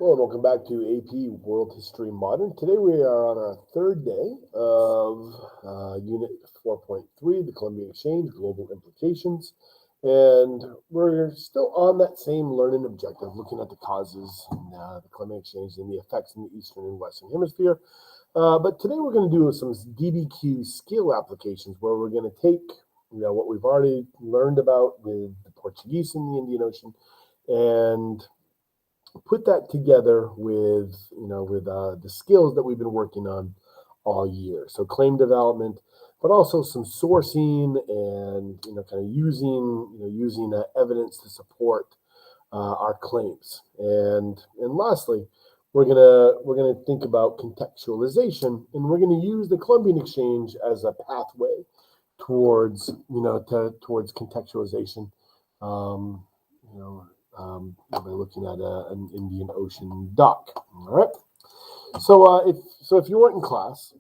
Hello and welcome back to AP World History Modern. Today we are on our third day of Unit 4.3, the Columbian Exchange, Global Implications. And we're still on that same learning objective, looking at the causes in the Columbian Exchange and the effects in the Eastern and Western Hemisphere. But today we're going to do some Dbq Skill Applications, where we're going to take what we've already learned about with the Portuguese in the Indian Ocean and put that together with the skills that we've been working on all year. So claim development, but also some sourcing and kind of using evidence to support our claims. And lastly, we're gonna think about contextualization, and we're gonna use the Columbian Exchange as a pathway towards towards contextualization. By looking at an Indian Ocean dock. All right. So if you weren't in class,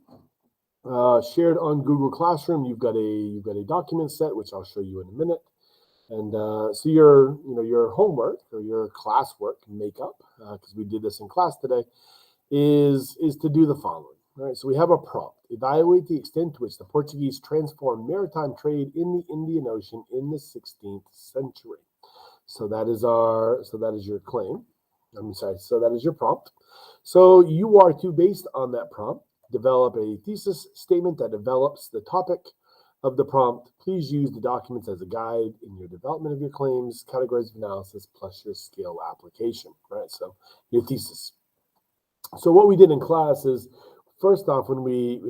shared on Google Classroom, you've got a document set, which I'll show you in a minute. And so your homework or your classwork makeup, because we did this in class today, is to do the following. All right. So we have a prompt: evaluate the extent to which the Portuguese transformed maritime trade in the Indian Ocean in the 16th century. So that is your claim. So that is your prompt. So you are to, based on that prompt, develop a thesis statement that develops the topic of the prompt. Please use the documents as a guide in your development of your claims, categories of analysis, plus your skill application, right? So your thesis. So what we did in class is, first off, when we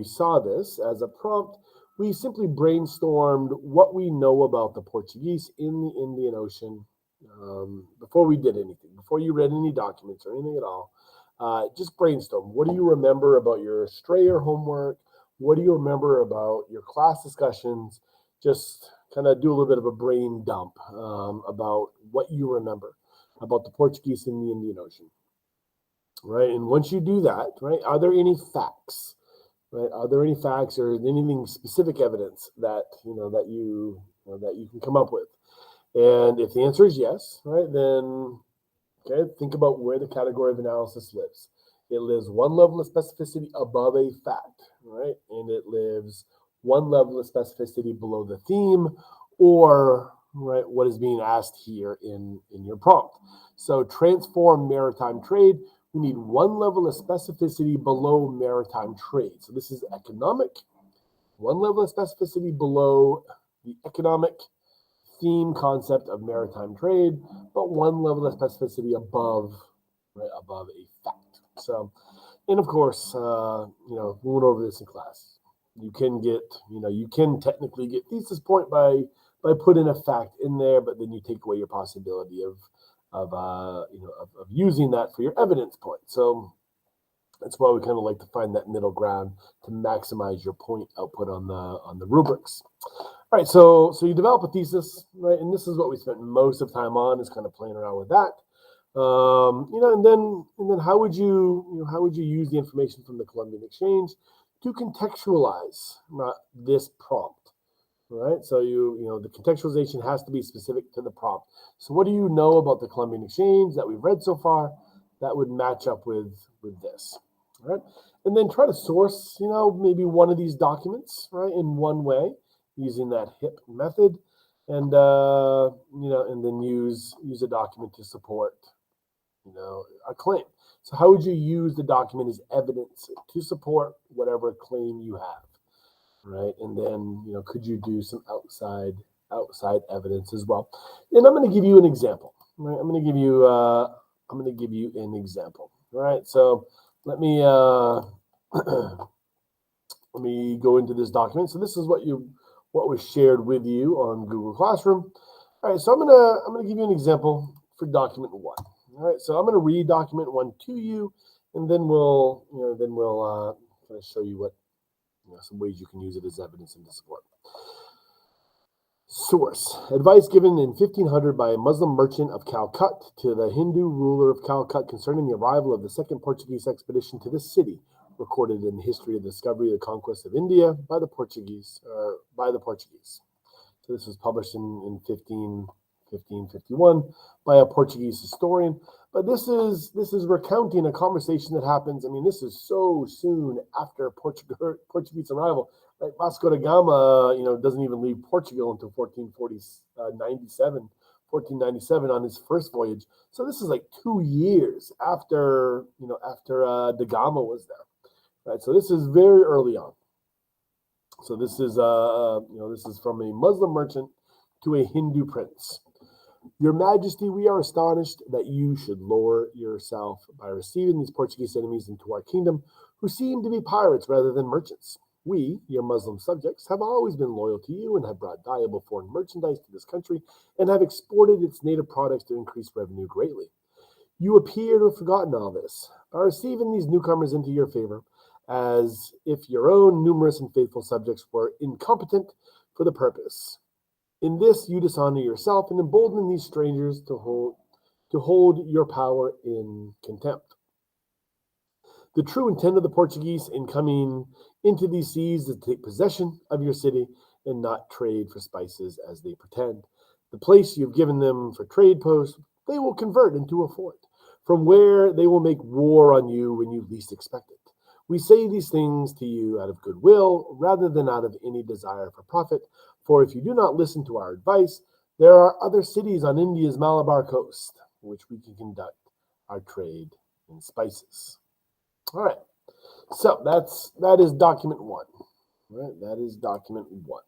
saw this as a prompt, we simply brainstormed what we know about the Portuguese in the Indian Ocean before we did anything, before you read any documents or anything at all. Just brainstorm. What do you remember about your Strayer homework? What do you remember about your class discussions? Just kind of do a little bit of a brain dump about what you remember about the Portuguese in the Indian Ocean, right? And once you do that, right, are there any facts? Right? Are there any facts or anything specific evidence that you can come up with? And if the answer is yes, right, then think about where the category of analysis lives. It lives one level of specificity above a fact, right, and it lives one level of specificity below the theme, or right what is being asked here in your prompt. So transform maritime trade. We need one level of specificity below maritime trade. So this is economic, one level of specificity below the economic theme concept of maritime trade, but one level of specificity above a fact. So, and of course, we went over this in class. You can technically get thesis point by putting a fact in there, but then you take away your possibility of using that for your evidence point. So that's why we kind of like to find that middle ground to maximize your point output on the rubrics. All right, so you develop a thesis, right? And this is what we spent most of the time on, is kind of playing around with that. And then how would you use the information from the Columbian Exchange to contextualize this prompt? Right, so the contextualization has to be specific to the prompt. So what do you know about the Columbian Exchange that we've read so far that would match up with this? All right, and then try to source maybe one of these documents, right, in one way using that HIP method, and and then use a document to support a claim. So how would you use the document as evidence to support whatever claim you have? Right, and then could you do some outside evidence as well? And I'm going to give you an example. Right, I'm going to give you an example. All right, so let me let me go into this document. So this is what was shared with you on Google Classroom. All right, so I'm gonna give you an example for document 1. All right, so I'm going to read document 1 to you, and then we'll kind of show you what. Some ways you can use it as evidence and to support. Source: advice given in 1500 by a Muslim merchant of Calcutta to the Hindu ruler of Calcutta concerning the arrival of the second Portuguese expedition to this city, recorded in the history of the discovery of the conquest of India by the Portuguese. So this was published in 1551 by a Portuguese historian. But this is recounting a conversation that happens. I mean, this is so soon after Portuguese arrival. Right? Vasco da Gama, doesn't even leave Portugal until 1497 on his first voyage. So this is like 2 years after da Gama was there. Right? So this is very early on. So this is this is from a Muslim merchant to a Hindu prince. Your Majesty, we are astonished that you should lower yourself by receiving these Portuguese enemies into our kingdom, who seem to be pirates rather than merchants. We, your Muslim subjects, have always been loyal to you and have brought valuable foreign merchandise to this country and have exported its native products to increase revenue greatly. You appear to have forgotten all this, by receiving these newcomers into your favor, as if your own numerous and faithful subjects were incompetent for the purpose. In this, you dishonor yourself and embolden these strangers to hold your power in contempt. The true intent of the Portuguese in coming into these seas is to take possession of your city and not trade for spices as they pretend. The place you've given them for trade posts, they will convert into a fort, from where they will make war on you when you least expect it. We say these things to you out of goodwill, rather than out of any desire for profit. For if you do not listen to our advice, there are other cities on India's Malabar coast, which we can conduct our trade in spices. All right, so that is document 1. All right, that is document 1.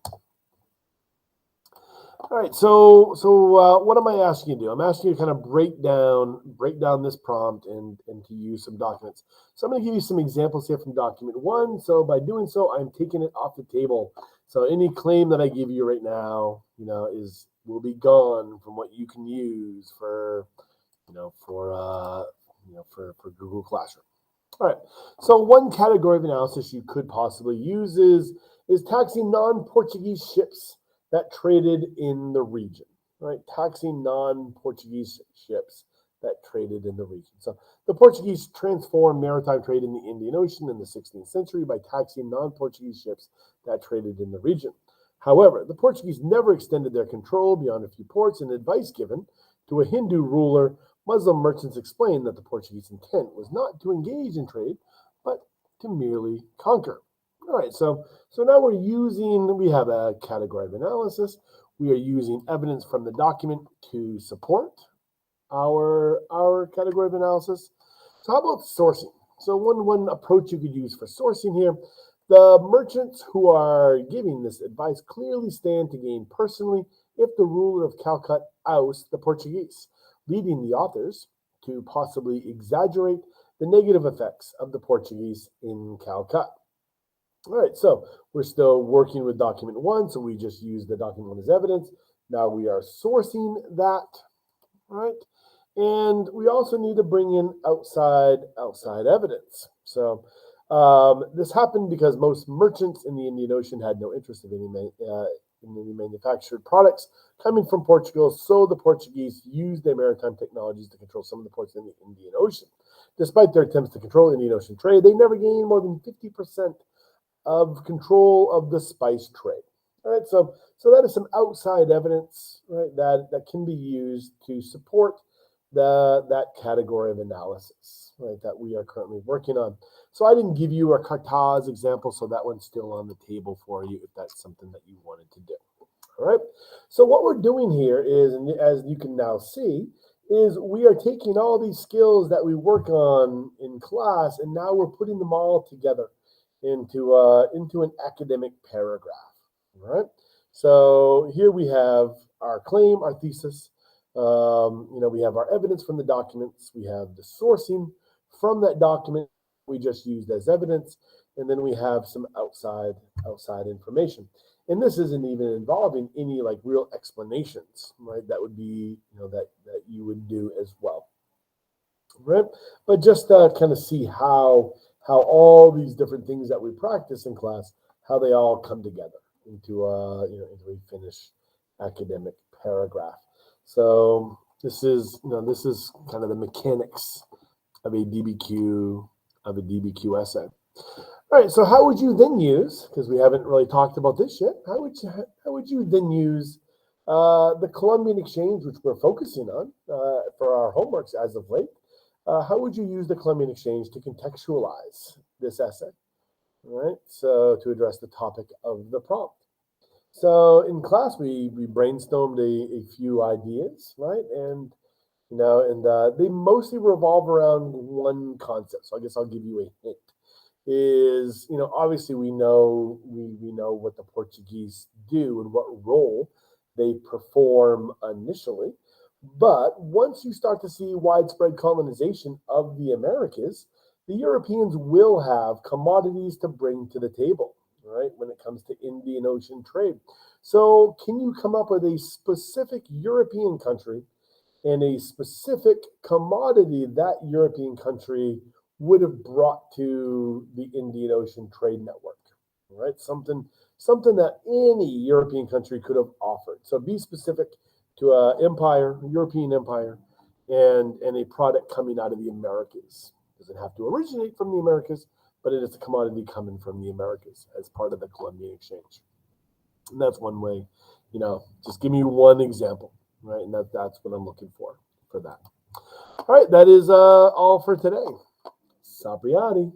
All right, so what am I asking you to do? I'm asking you to kind of break down this prompt and to use some documents. So I'm going to give you some examples here from document 1. So by doing so, I'm taking it off the table. So any claim that I give you right now, will be gone from what you can use for Google Classroom. All right. So one category of analysis you could possibly use is taxing non-Portuguese ships that traded in the region. Right? Taxing non-Portuguese ships that traded in the region. So the Portuguese transformed maritime trade in the Indian Ocean in the 16th century by taxing non-Portuguese ships that traded in the region. However, the Portuguese never extended their control beyond a few ports, and advice given to a Hindu ruler, Muslim merchants explained that the Portuguese intent was not to engage in trade, but to merely conquer. All right, so now we have a category of analysis. We are using evidence from the document to support our category of analysis. So how about sourcing? So one approach you could use for sourcing here, the merchants who are giving this advice clearly stand to gain personally if the ruler of Calcutta ousts the Portuguese, leading the authors to possibly exaggerate the negative effects of the Portuguese in Calcutta. All right, so we're still working with document 1, so we just use the document 1 as evidence. Now we are sourcing that, right? And we also need to bring in outside evidence. So this happened because most merchants in the Indian Ocean had no interest in any manufactured products coming from Portugal, so the Portuguese used their maritime technologies to control some of the ports in the Indian Ocean. Despite their attempts to control Indian Ocean trade, they never gained more than 50% of control of the spice trade. All right, so that is some outside evidence, right, that can be used to support that category of analysis, right, that we are currently working on. So I didn't give you a Cartaz example, so that one's still on the table for you if that's something that you wanted to do. All right, so what we're doing here is, and as you can now see, is we are taking all these skills that we work on in class, and now we're putting them all together into an academic paragraph. All right, so here we have our claim, our thesis. We have our evidence from the documents. We have the sourcing from that document we just used as evidence, and then we have some outside information. And this isn't even involving any like real explanations, right? That would be, that you would do as well, right? But just kind of see how all these different things that we practice in class, how they all come together into a finished academic paragraph. So this is kind of the mechanics of a DBQ essay. All right, so how would you then use, because we haven't really talked about this yet, how would you then use the Columbian exchange, which we're focusing on for our homeworks as of late? how would you use the Columbian Exchange to contextualize this essay? All right, so to address the topic of the prompt. So in class, we brainstormed a few ideas, right? And they mostly revolve around one concept. So I guess I'll give you a hint. Is obviously we know what the Portuguese do and what role they perform initially, but once you start to see widespread colonization of the Americas, the Europeans will have commodities to bring to the table, right? When it comes to Indian Ocean trade. So can you come up with a specific European country and a specific commodity that European country would have brought to the Indian Ocean trade network, right? Something that any European country could have offered. So be specific to an empire, European empire, and a product coming out of the Americas. It doesn't have to originate from the Americas, but it is a commodity coming from the Americas as part of the Columbian Exchange. And that's one way, just give me one example, right? And that's what I'm looking for that. All right, that is all for today. Sapriati.